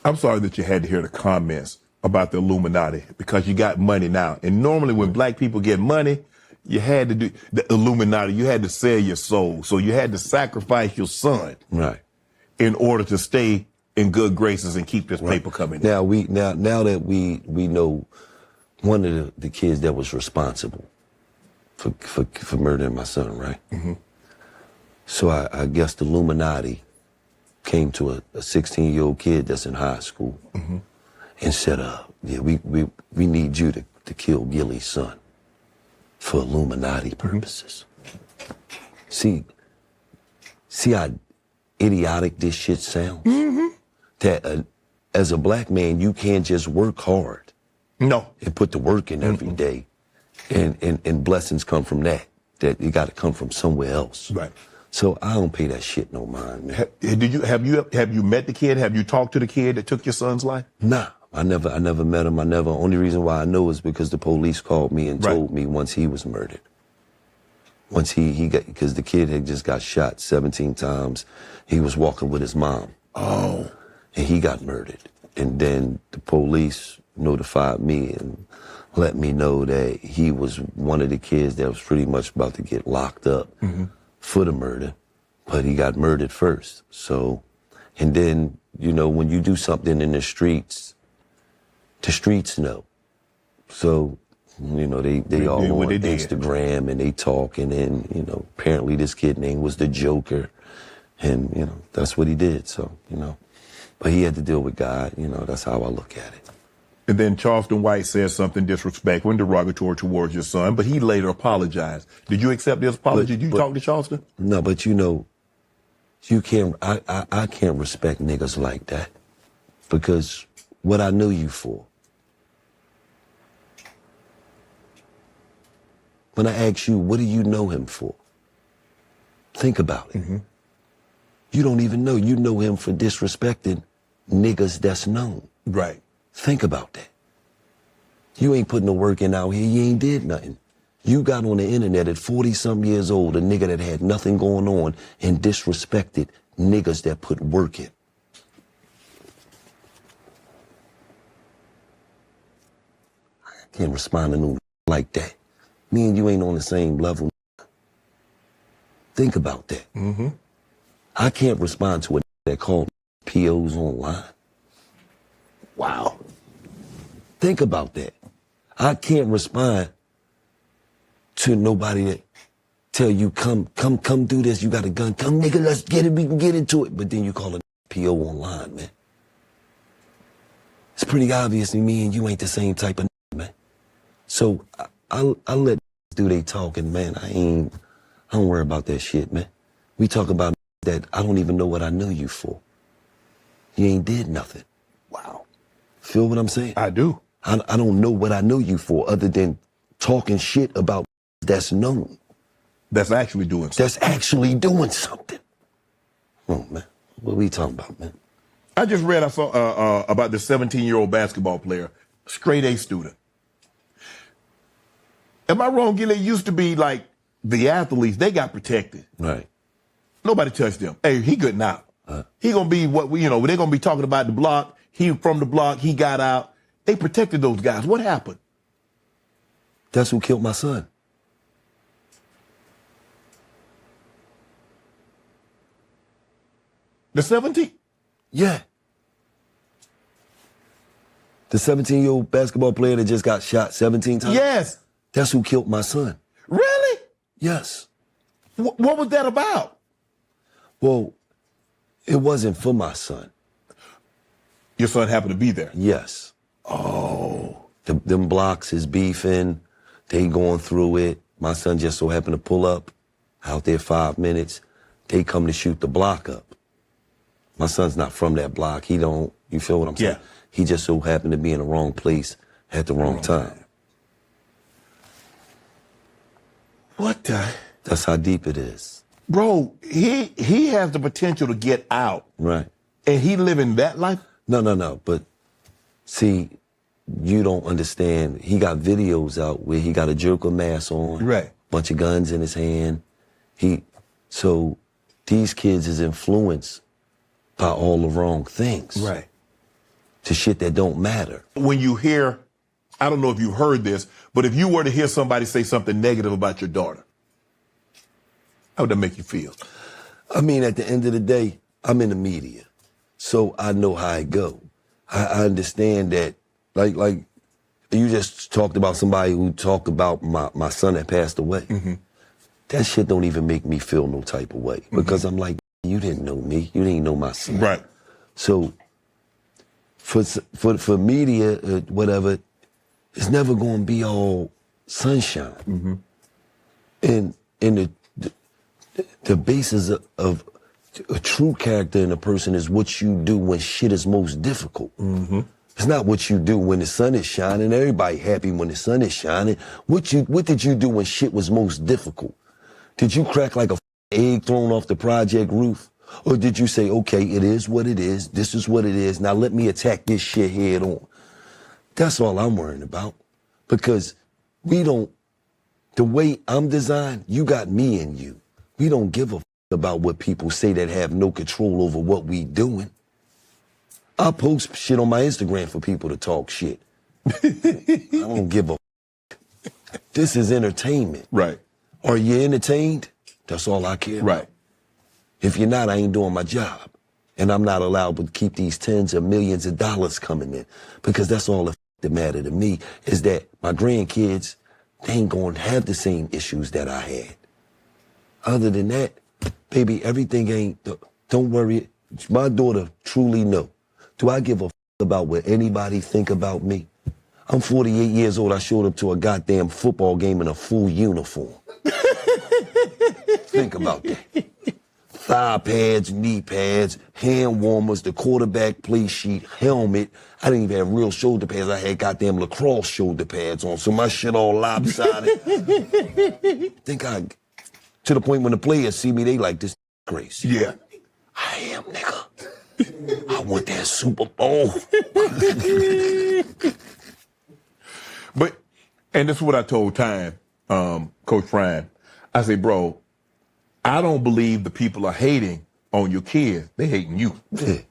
I'm sorry that you had to hear the comments about the Illuminati because you got money now. And normally when black people get money, you had to do the Illuminati. You had to sell your soul. So you had to sacrifice your son in order to stay in good graces and keep this paper coming in. Now that we know one of the kids that was responsible for murdering my son, right? So I guess the Illuminati came to a 16-year-old kid that's in high school and said, yeah, we need you to kill Gillie's son for Illuminati purposes. See how idiotic this shit sounds? That as a black man, you can't just work hard. No. And put the work in every day. And blessings come from that. That you got to come from somewhere else. Right. So I don't pay that shit no mind, man. Have you met the kid? Have you talked to the kid that took your son's life? Nah, I never met him. Only reason why I know is because the police called me and told me once he was murdered. Once he got, because the kid had just got shot 17 times. He was walking with his mom. Oh. And he got murdered. And then the police notified me and let me know that he was one of the kids that was pretty much about to get locked up for the murder, but he got murdered first. So, and then, you know, when you do something in the streets know. So, you know, they all on Instagram and they talk, and then, you know, apparently this kid name was the Joker, and, you know, that's what he did. So, you know, but he had to deal with God, you know, that's how I look at it. And then Charleston White said something disrespectful and derogatory towards your son, but he later apologized. Did you accept his apology? Did you talk to Charleston? No, but you know, you can't, I can't respect niggas like that, because what I know you for. When I ask you, what do you know him for? Think about it. You don't even know. You know him for disrespecting niggas that's known. Right. Think about that. You ain't putting no work in out here. You ain't did nothing. You got on the internet at 40-something years old, a nigga that had nothing going on, and disrespected niggas that put work in. I can't respond to no like that. Me and you ain't on the same level. Think about that. I can't respond to a that called POs online. Wow. Think about that. I can't respond to nobody that tell you, come do this, you got a gun, come nigga, let's get it, we can get into it. But then you call a PO online, man. It's pretty obvious to me and you ain't the same type of man. So I let do they talking, man. I don't worry about that shit, man. We talk about that I don't even know what I know you for. You ain't did nothing. Wow. Feel what I'm saying? I do. I don't know what I know you for other than talking shit about that's known. That's actually doing something. That's actually doing something. Oh, man. What are we talking about, man? I just read, I saw about the 17-year-old basketball player, straight A student. Am I wrong, Gillie? It used to be like the athletes, they got protected. Right. Nobody touched them. Hey, he good now. He gonna be what we, you know, they're gonna be talking about the block. He from the block, he got out. They protected those guys. What happened? That's who killed my son. The 17? Yeah. The 17-year-old basketball player that just got shot 17 times? Yes. That's who killed my son. Really? Yes. What was that about? Well, it wasn't for my son. Your son happened to be there? Yes. Oh. Them blocks is beefing. They going through it. My son just so happened to pull up out there 5 minutes. They come to shoot the block up. My son's not from that block. He don't, you feel what I'm saying? Yeah. He just so happened to be in the wrong place at the wrong time. What the? That's how deep it is. Bro, he has the potential to get out. Right. And he living that life? No. But see, you don't understand. He got videos out where he got a jerker mask on. Right. Bunch of guns in his hand. So these kids is influenced by all the wrong things. Right. to shit that don't matter. When you hear, I don't know if you've heard this, but if you were to hear somebody say something negative about your daughter, how would that make you feel? I mean, at the end of the day, I'm in the media, so I know how it go. I understand that, like you just talked about somebody who talked about my son that passed away. Mm-hmm. That shit don't even make me feel no type of way, because I'm like, you didn't know me, you didn't know my son. Right. So for media, whatever, it's never going to be all sunshine. Mm-hmm. And the basis of a true character in a person is what you do when shit is most difficult. Mm-hmm. It's not what you do when the sun is shining. Everybody happy when the sun is shining. What did you do when shit was most difficult? Did you crack like a egg thrown off the project roof? Or did you say, okay, it is what it is. This is what it is. Now let me attack this shit head on. That's all I'm worrying about. Because the way I'm designed, you got me in you. We don't give a about what people say that have no control over what we doing. I post shit on my Instagram for people to talk shit. I don't give a This is entertainment. Right. Are you entertained? That's all I care about. Right. If you're not, I ain't doing my job. And I'm not allowed to keep these tens of millions of dollars coming in, because that's all that matter to me, is that my grandkids, they ain't gonna have the same issues that I had. Other than that, baby, everything ain't, don't worry. My daughter truly know. Do I give a about what anybody think about me? I'm 48 years old. I showed up to a goddamn football game in a full uniform. Think about that. Thigh pads, knee pads, hand warmers, the quarterback play sheet, helmet. I didn't even have real shoulder pads. I had goddamn lacrosse shoulder pads on, so my shit all lopsided. To the point when the players see me, they like, this crazy. Yeah. I am, nigga. I want that Super Bowl. But, and this is what I told Time, Coach Prime. I say, bro, I don't believe the people are hating on your kids. They hating you. Yeah,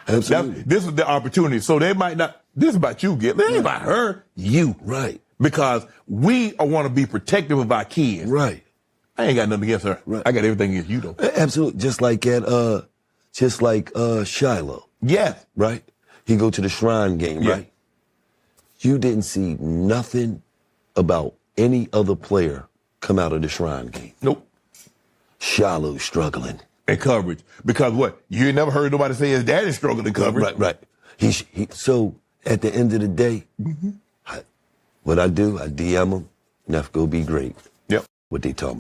absolutely. This is the opportunity. So they might not, this is about you, Gillie. This ain't about her, you. Right. Because we want to be protective of our kids. Right. I ain't got nothing against her. Right. I got everything against you, though. Absolutely. Just like Shiloh. Yes. Right? He go to the Shrine game, Yeah. right? You didn't see nothing about any other player come out of the Shrine game. Nope. Shiloh struggling. And coverage. Because what? You ain't never heard nobody say his daddy's struggling in coverage. Right. So at the end of the day, what I do, I DM him, and that's go be great. Yep. What they taught me.